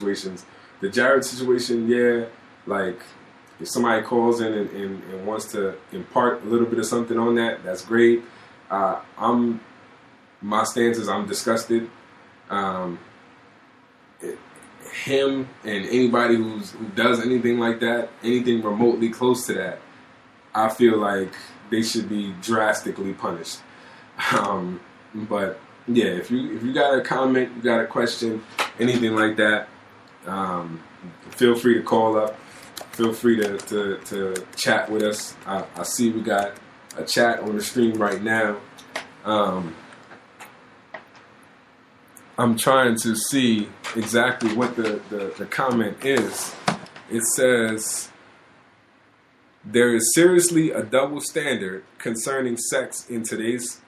situations. The Jared situation, yeah, like if somebody calls in and wants to impart a little bit of something on that, that's great. My stance is I'm disgusted. Him and anybody who does anything like that, anything remotely close to that, I feel like they should be drastically punished. But yeah, if you got a comment, you got a question, anything like that, feel free to call up. Feel free to chat with us. I see we got a chat on the stream right now. I'm trying to see exactly what the comment is. It says, there is seriously a double standard concerning sex in today's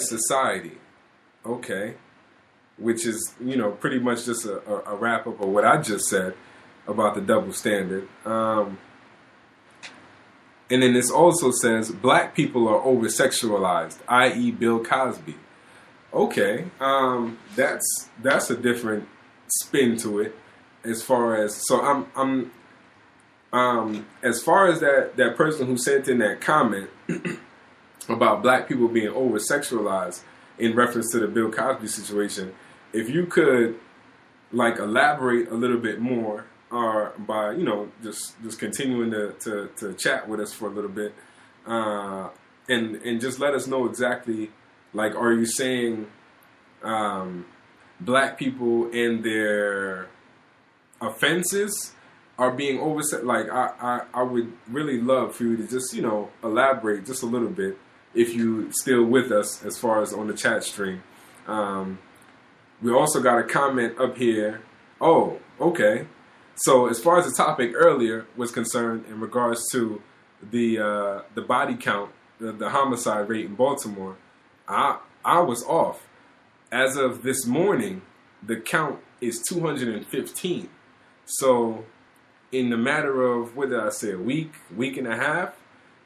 society. Okay. Which is, pretty much just a wrap up of what I just said about the double standard. And then this also says, black people are over-sexualized, i.e. Bill Cosby. Okay, that's a different spin to it. As far as as far as that person who sent in that comment about black people being over sexualized in reference to the Bill Cosby situation, if you could elaborate a little bit more, or by just continuing to chat with us for a little bit, and just let us know exactly. Are you saying black people and their offenses are being overset? I would really love for you to just, elaborate just a little bit if you still with us as far as on the chat stream. We also got a comment up here. Oh, okay. So as far as the topic earlier was concerned in regards to the body count, the homicide rate in Baltimore, I was off. As of this morning, the count is 215. So in the matter of, what did I say, a week and a half,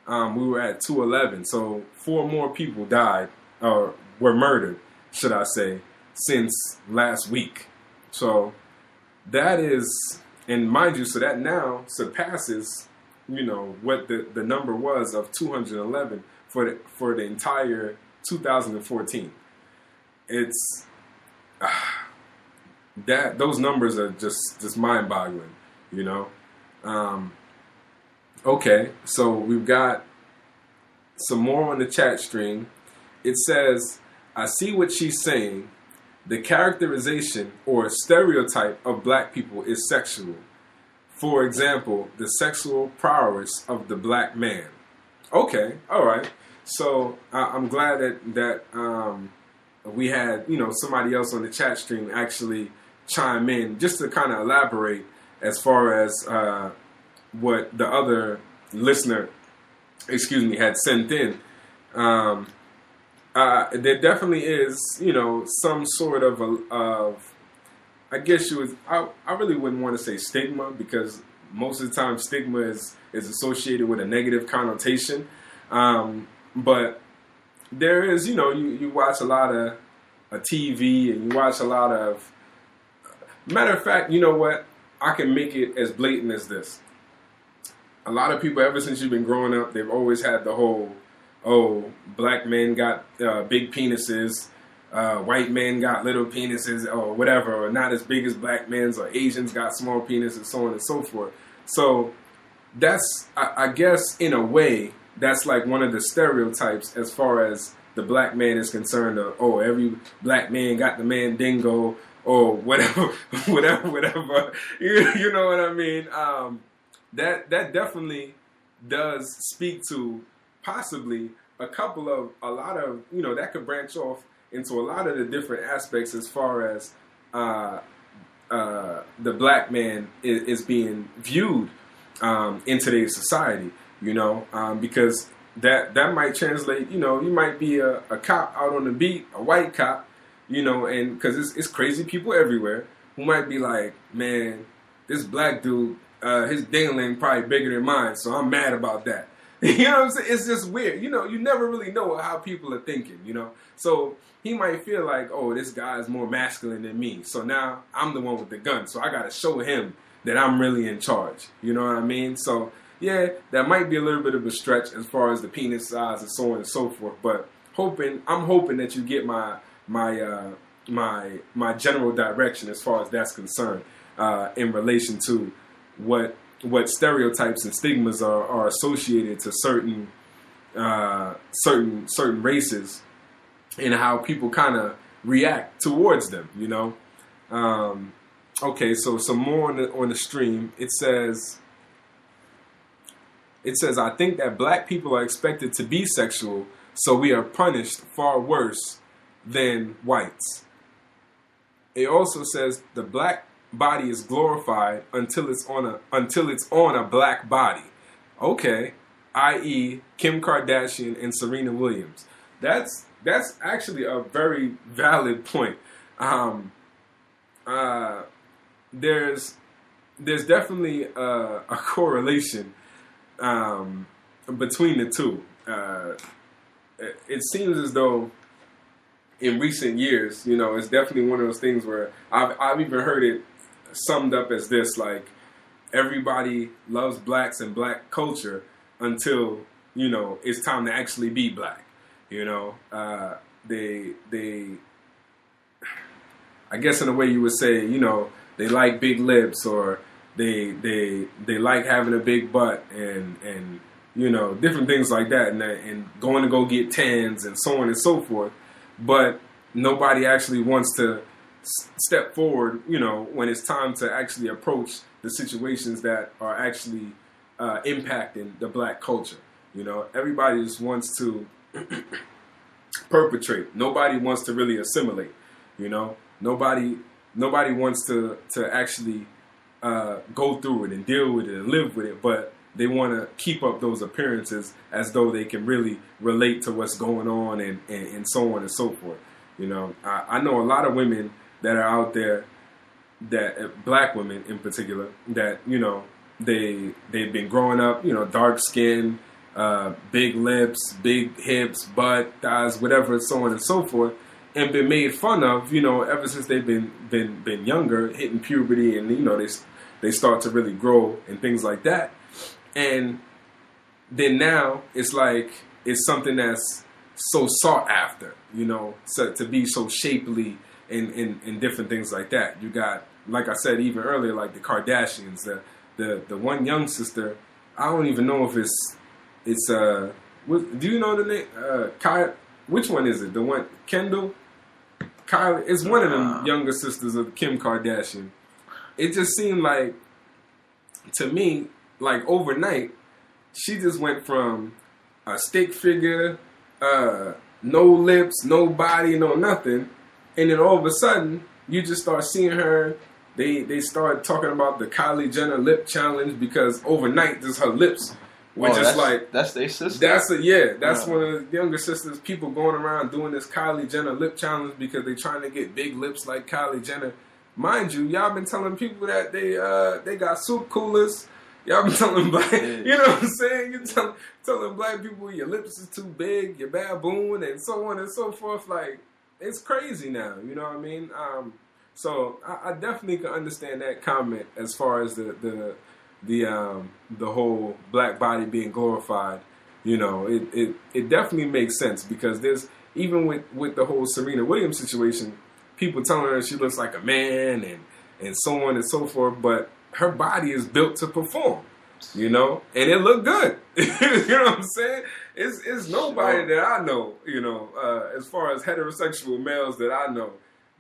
we were at 211. So 4 more people died, or were murdered, should I say, since last week. So that is, and mind you, so that now surpasses, what the number was of 211 for the entire 2014. It's that those numbers are just mind-boggling, Okay, so we've got some more on the chat stream. It says, I see what she's saying. The characterization or stereotype of black people is sexual. For example, the sexual prowess of the black man. Okay, all right. So I'm glad that we had somebody else on the chat stream actually chime in just to kind of elaborate as far as what the other listener, had sent in. There definitely is some sort of I guess I really wouldn't want to say stigma, because most of the time stigma is associated with a negative connotation. But there is, you watch a lot of TV, and you watch a lot of, matter of fact, you know what? I can make it as blatant as this. A lot of people, ever since you've been growing up, they've always had the whole, black men got big penises, white men got little penises, or whatever, or not as big as black men's, or Asians got small penises, so on and so forth. So that's, I guess, in a way, that's like one of the stereotypes as far as the black man is concerned. Every black man got the mandingo, or whatever, whatever. You know what I mean? That definitely does speak to possibly a lot of, that could branch off into a lot of the different aspects as far as the black man is being viewed in today's society. Because that might translate, you might be a cop out on the beat, a white cop, and because it's crazy people everywhere who might be like, man, this black dude, his dingling probably bigger than mine, so I'm mad about that. You know what I'm saying? It's just weird. You know, you never really know how people are thinking, you know? So he might feel like, oh, this guy's more masculine than me. So now I'm the one with the gun. So I got to show him that I'm really in charge. You know what I mean? So, yeah, that might be a little bit of a stretch as far as the penis size and so on and so forth. But I'm hoping that you get my general direction as far as that's concerned in relation to what stereotypes and stigmas are associated to certain races and how people kind of react towards them, you know. Okay, so some more on the stream. It says, I think that black people are expected to be sexual, so we are punished far worse than whites. It also says the black body is glorified until it's on a black body. Okay, i.e. Kim Kardashian and Serena Williams. That's actually a very valid point. There's definitely a correlation between the two. It seems as though in recent years, you know, it's definitely one of those things where I've even heard it summed up as this, like, everybody loves blacks and black culture until, you know, it's time to actually be black. You know, they I guess in a way you would say, you know, they like big lips, or they like having a big butt, and you know, different things like that, and going to go get tans and so on and so forth. But nobody actually wants to step forward, you know, when it's time to actually approach the situations that are actually impacting the black culture. You know, everybody just wants to perpetrate. Nobody wants to really assimilate. You know, nobody wants to actually go through it and deal with it and live with it, but they want to keep up those appearances as though they can really relate to what's going on and so on and so forth. You know, I know a lot of women that are out there, that black women in particular, that, you know, they've been growing up, you know, dark skin, big lips, big hips, butt, thighs, whatever, so on and so forth, and been made fun of, you know, ever since they've been younger, hitting puberty, and, you know, they start to really grow and things like that. And then now it's like it's something that's so sought after, you know, so to be so shapely and different things like that. You got, like I said even earlier, like the Kardashians, the one young sister. I don't even know if it's do you know the name? Kylie, which one is it? The one, Kendall? Kylie? It's one of them younger sisters of Kim Kardashian. It just seemed like, to me, like overnight, she just went from a stick figure, no lips, no body, no nothing, and then all of a sudden, you just start seeing her. They start talking about the Kylie Jenner lip challenge, because overnight, just her lips were just like, that's their sister. That's one of the younger sisters. People going around doing this Kylie Jenner lip challenge because they're trying to get big lips like Kylie Jenner. Mind you, y'all been telling people that they got soup coolers. Y'all been telling black, you know what I'm saying? You telling black people your lips is too big, you're baboon, and so on and so forth. Like, it's crazy now. You know what I mean? So I definitely can understand that comment as far as the whole black body being glorified. You know, it definitely makes sense, because there's, even with the whole Serena Williams situation, people telling her she looks like a man and so on and so forth, but her body is built to perform, you know, and it looked good. You know what I'm saying? It's nobody that I know, you know, as far as heterosexual males that I know,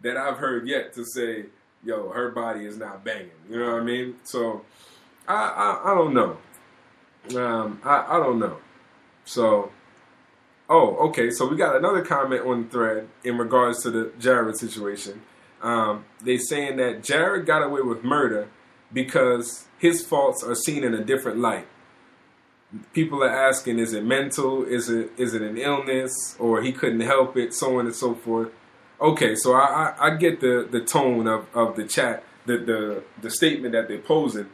that I've heard yet to say, yo, her body is not banging. You know what I mean? So I don't know. I don't know. So, okay. So we got another comment on the thread in regards to the Jared situation. They saying that Jared got away with murder because his faults are seen in a different light. People are asking, is it mental? Is it an illness? Or he couldn't help it, so on and so forth. Okay, so I get the tone of the chat, the statement that they're posing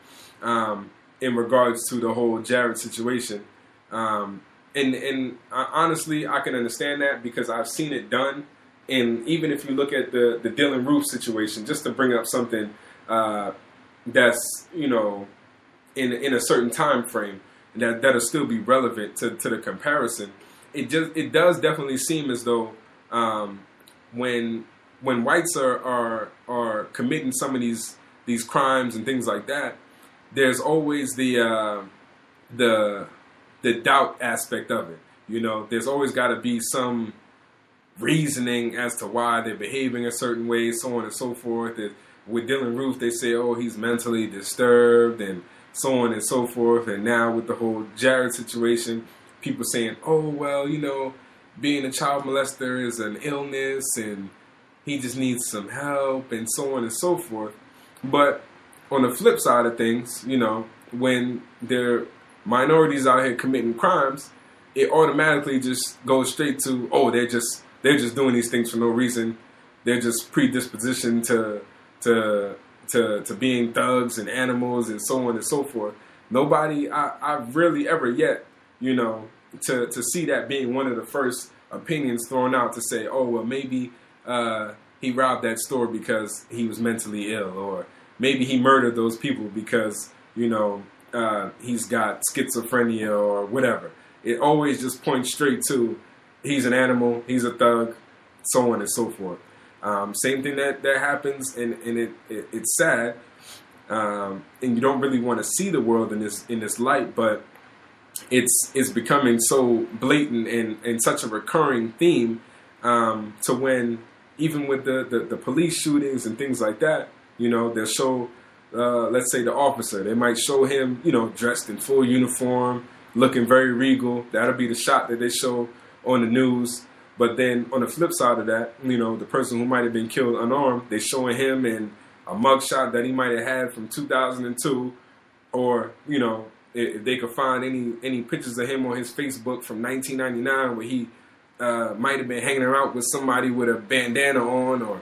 in regards to the whole Jared situation. And honestly, I can understand that because I've seen it done. And even if you look at the Dylan Roof situation, just to bring up something that's, you know, in a certain time frame that'll still be relevant to the comparison, it does definitely seem as though when whites are committing some of these crimes and things like that, there's always the doubt aspect of it. You know, there's always got to be some reasoning as to why they're behaving a certain way, so on and so forth. With Dylan Roof, they say, oh, he's mentally disturbed and so on and so forth. And now with the whole Jared situation, people saying, oh, well, you know, being a child molester is an illness and he just needs some help and so on and so forth. But on the flip side of things, you know, when there are minorities out here committing crimes, it automatically just goes straight to, oh, they're just doing these things for no reason. They're just predispositioned to being thugs and animals and so on and so forth. Nobody, I've really ever yet, you know, to see that being one of the first opinions thrown out to say, oh, well, maybe he robbed that store because he was mentally ill, or maybe he murdered those people because, you know, he's got schizophrenia or whatever. It always just points straight to he's an animal, he's a thug, so on and so forth. Same thing that happens, and it's sad, and you don't really want to see the world in this light, but it's becoming so blatant and such a recurring theme, to when even with the police shootings and things like that, you know, they'll show, let's say the officer, they might show him, you know, dressed in full uniform, looking very regal. That'll be the shot that they show on the news. But then on the flip side of that, you know, the person who might have been killed unarmed, they showing him in a mugshot that he might have had from 2002, or, you know, if they could find any pictures of him on his Facebook from 1999 where he might have been hanging around with somebody with a bandana on or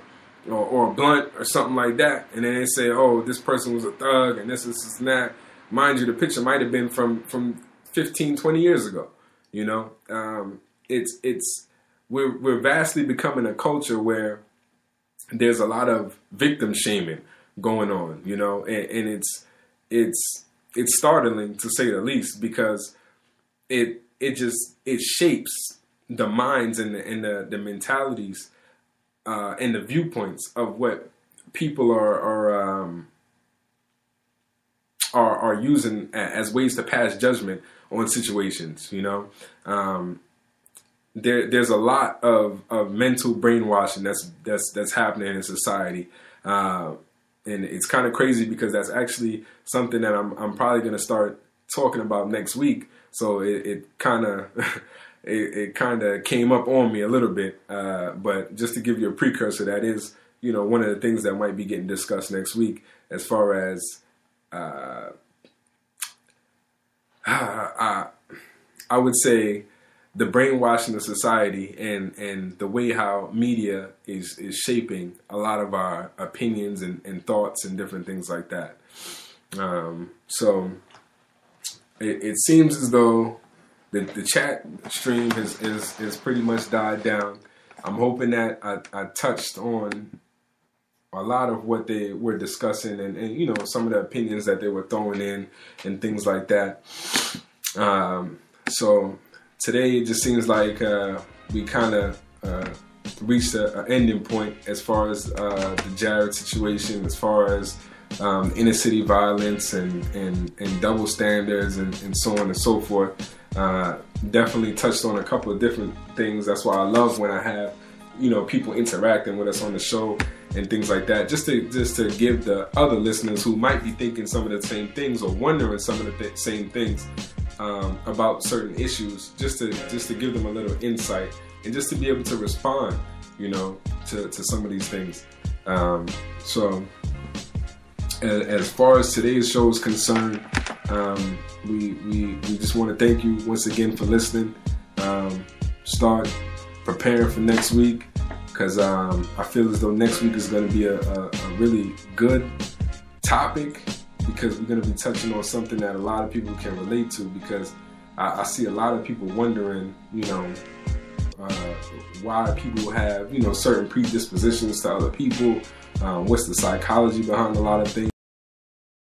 a blunt or something like that. And then they say, oh, this person was a thug and this and that. Mind you, the picture might have been from 15, 20 years ago. You know, we're vastly becoming a culture where there's a lot of victim shaming going on, you know, and it's startling to say the least, because it shapes the minds and the mentalities and the viewpoints of what people are using as ways to pass judgment on situations, you know. There's a lot of mental brainwashing that's happening in society, and it's kind of crazy because that's actually something that I'm probably going to start talking about next week. So it kind of came up on me a little bit, but just to give you a precursor, that is, you know, one of the things that might be getting discussed next week, as far as I would say the brainwashing of society and the way how media is shaping a lot of our opinions and thoughts and different things like that. So it seems as though the chat stream has pretty much died down. I'm hoping that I touched on a lot of what they were discussing and you know, some of the opinions that they were throwing in and things like that. So today it just seems like we kind of reached an ending point as far as the Jared situation, as far as inner city violence and double standards and so on and so forth. Definitely touched on a couple of different things. That's why I love when I have, you know, people interacting with us on the show and things like that, just to give the other listeners who might be thinking some of the same things or wondering some of the same things about certain issues, just to give them a little insight and just to be able to respond, you know, to some of these things. So as far as today's show is concerned, we just want to thank you once again for listening. Start preparing for next week, because I feel as though next week is going to be a really good topic, because we're going to be touching on something that a lot of people can relate to, because I see a lot of people wondering, why people have, certain predispositions to other people. What's the psychology behind a lot of things?